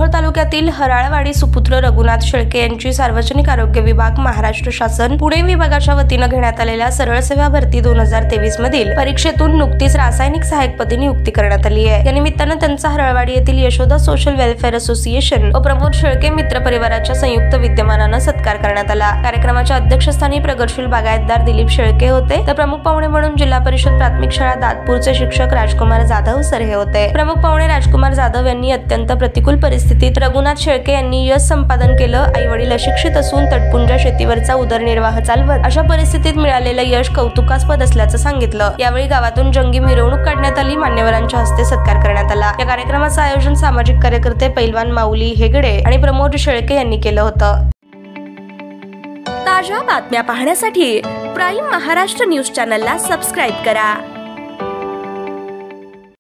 मोहोळ तालुक्यातील हराळवाडी सुपुत्र रघुनाथ शेळके यांची सार्वजनिक आरोग्य विभाग महाराष्ट्र शासन पुणे विभागाच्या वतीने घेण्यात आलेल्या सरळ सेवा भरती 2023 मधील परीक्षेतून नुकतीच रासायनिक सहाय्यकपदी नियुक्ती करण्यात आली आहे। या निमित्तानं त्यांचा हराळवाडी येथील यशोदा सोशल वेलफेअर असोसिएशन व प्रमोद शेळके मित्र परिवाराच्या संयुक्त विद्यमानानं सत्कार करण्यात आला। कार्यक्रमाच्या अध्यक्षस्थानी प्रगतशील बागायतदार दिलीप शेळके होते, तर प्रमुख पाहुणे म्हणून जिल्हा परिषद प्राथमिक शाळा दादपूरचे शिक्षक राजकुमार जाधव सर हे होते। प्रमुख पाहुणे राजकुमार जाधव यांनी अत्यंत प्रतिकूल परिस्थितीत रघुनाथ शेळके यांनी यश संपादन केलं। आई वडील अशिक्षित असून तटपुंजा शेतीवरचा उदरनिर्वाह चालवत अशा परिस्थितीत मिळालेलं यश कौतुकास्पद असल्याचं सांगितलं। यावेळी गावातून जंगी मिरवणूक काढण्यात आली, मान्यवरांच्या हस्ते सत्कार करण्यात आला। या कार्यक्रमाचं आयोजन सामाजिक कार्यकर्ते पैलवान माऊली हेगडे आणि प्रमोद शेळके यांनी केलं होतं। ताज्या बातम्या पाहण्यासाठी प्राईम महाराष्ट्र न्यूज चॅनलला सबस्क्राईब करा।